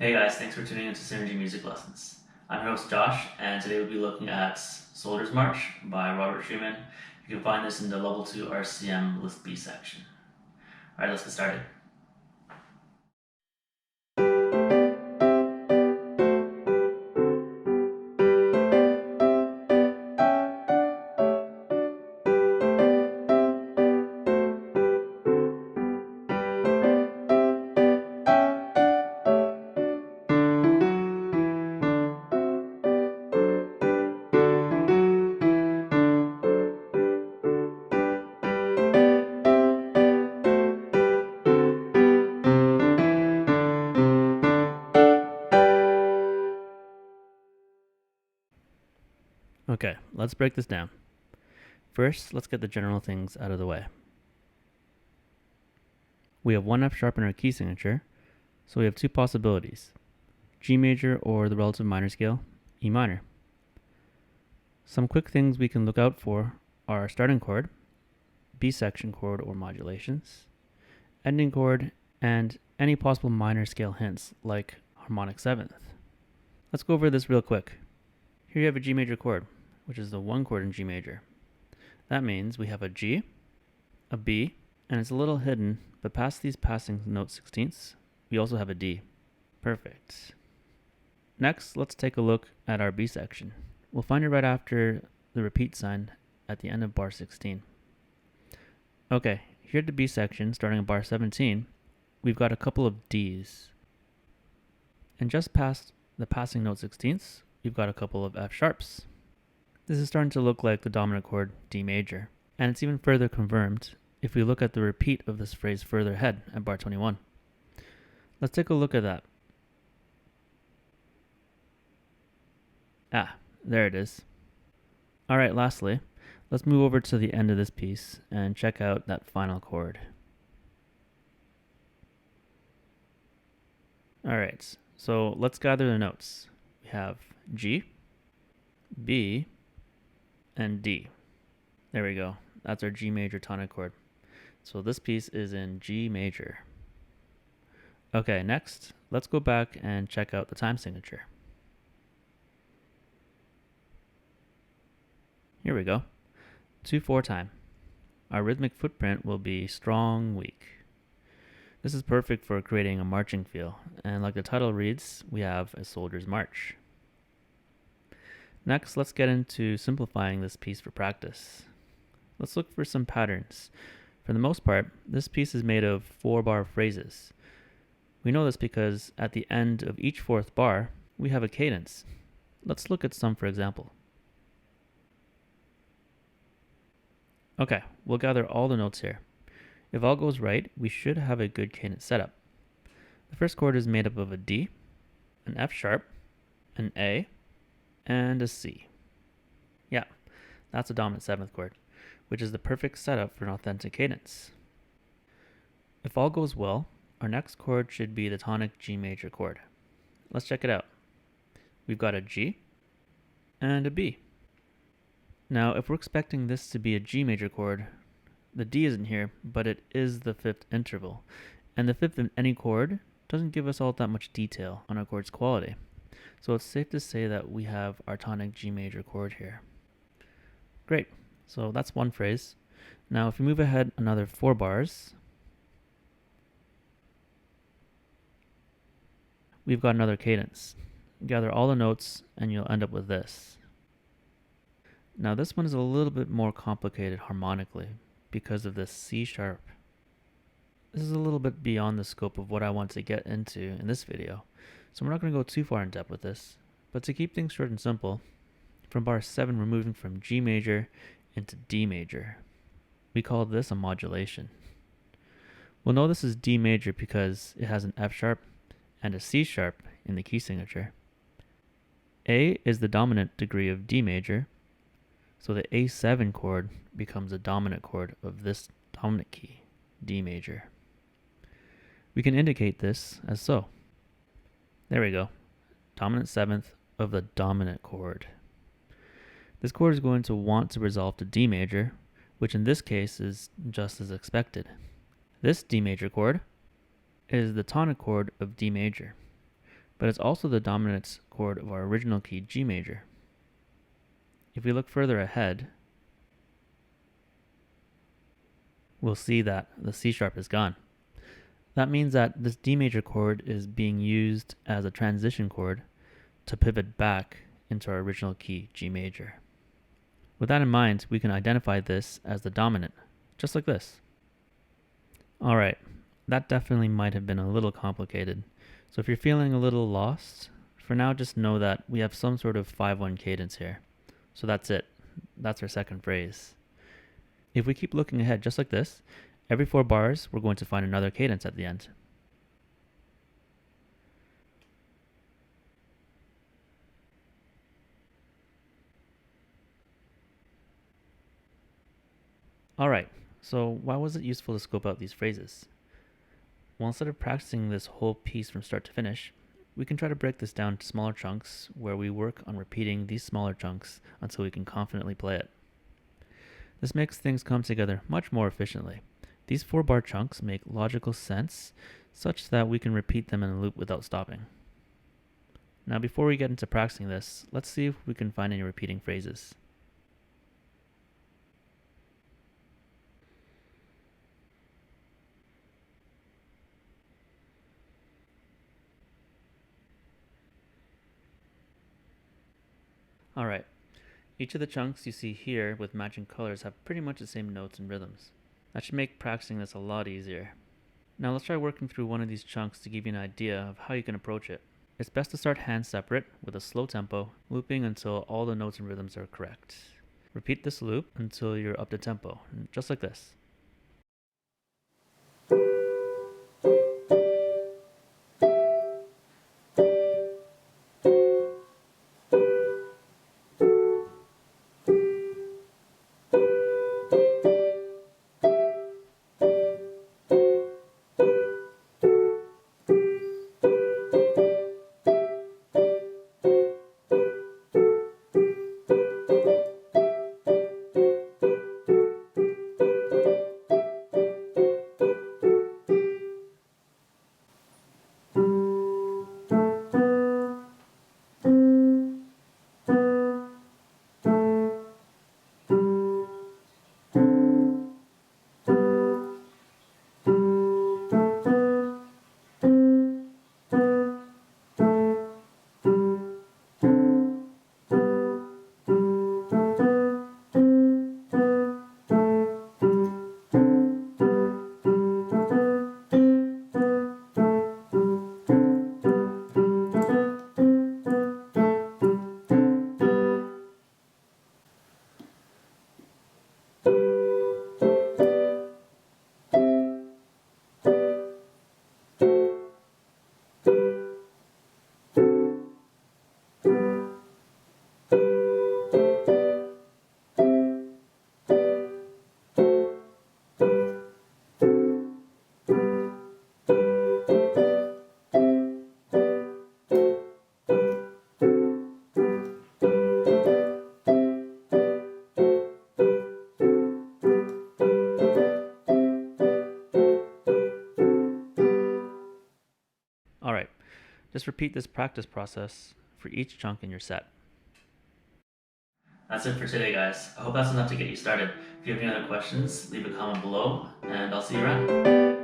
Hey guys, thanks for tuning into Synergy Music Lessons. I'm your host Josh, and today we'll be looking at Soldier's March by Robert Schumann. You can find this in the Level 2 RCM List B section. Alright, let's get started. Okay, let's break this down. First, let's get the general things out of the way. We have one F sharp in our key signature, so we have two possibilities: G major or the relative minor scale, E minor. Some quick things we can look out for are starting chord, B section chord or modulations, ending chord, and any possible minor scale hints like harmonic seventh. Let's go over this real quick. Here you have a G major chord, which is the one chord in G major. That means we have a G, a B, and it's a little hidden, but past these passing note sixteenths, we also have a D. Perfect. Next, let's take a look at our B section. We'll find it right after the repeat sign at the end of bar 16. Okay, here at the B section, starting at bar 17, we've got a couple of Ds. And just past the passing note sixteenths, we've got a couple of F sharps. This is starting to look like the dominant chord D major, and it's even further confirmed if we look at the repeat of this phrase further ahead at bar 21. Let's take a look at that. Ah, there it is. Alright, lastly, let's move over to the end of this piece and check out that final chord. Alright, so let's gather the notes. We have G, B, and D. There we go. That's our G major tonic chord. So this piece is in G major. Okay, next, let's go back and check out the time signature. Here we go. 2/4 time. Our rhythmic footprint will be strong, weak. This is perfect for creating a marching feel, and like the title reads, we have a soldier's march. Next, let's get into simplifying this piece for practice. Let's look for some patterns. For the most part, this piece is made of 4-bar phrases. We know this because at the end of each 4th bar, we have a cadence. Let's look at some for example. Okay, we'll gather all the notes here. If all goes right, we should have a good cadence setup. The first chord is made up of a D, an F sharp, an A, and a C. Yeah, that's a dominant 7th chord, which is the perfect setup for an authentic cadence. If all goes well, our next chord should be the tonic G major chord. Let's check it out. We've got a G and a B. Now, if we're expecting this to be a G major chord, the D isn't here, but it is the 5th interval. And the 5th in any chord doesn't give us all that much detail on our chord's quality. So it's safe to say that we have our tonic G major chord here. Great, so that's one phrase. Now if we move ahead another 4 bars, we've got another cadence. Gather all the notes and you'll end up with this. Now this one is a little bit more complicated harmonically because of this C sharp. This is a little bit beyond the scope of what I want to get into in this video, so we're not going to go too far in depth with this. But to keep things short and simple, from bar 7 we're moving from G major into D major. We call this a modulation. We'll know this is D major because it has an F sharp and a C sharp in the key signature. A is the dominant degree of D major, so the A7 chord becomes the dominant chord of this dominant key, D major. We can indicate this as so. There we go. Dominant 7th of the dominant chord. This chord is going to want to resolve to D major, which in this case is just as expected. This D major chord is the tonic chord of D major, but it's also the dominant chord of our original key, G major. If we look further ahead, we'll see that the C sharp is gone. That means that this D major chord is being used as a transition chord to pivot back into our original key, G major. With that in mind, we can identify this as the dominant, just like this. Alright, that definitely might have been a little complicated. So if you're feeling a little lost, for now just know that we have some sort of 5-1 cadence here. So that's it. That's our second phrase. If we keep looking ahead just like this, every 4 bars we're going to find another cadence at the end. Alright, so why was it useful to scope out these phrases? Well, instead of practicing this whole piece from start to finish, we can try to break this down to smaller chunks where we work on repeating these smaller chunks until we can confidently play it. This makes things come together much more efficiently. These 4-bar chunks make logical sense such that we can repeat them in a loop without stopping. Now before we get into practicing this, let's see if we can find any repeating phrases. Alright, each of the chunks you see here with matching colors have pretty much the same notes and rhythms. That should make practicing this a lot easier. Now let's try working through one of these chunks to give you an idea of how you can approach it. It's best to start hand separate with a slow tempo, looping until all the notes and rhythms are correct. Repeat this loop until you're up to tempo, just like this. Alright, just repeat this practice process for each chunk in your set. That's it for today, guys. I hope that's enough to get you started. If you have any other questions, leave a comment below, and I'll see you around.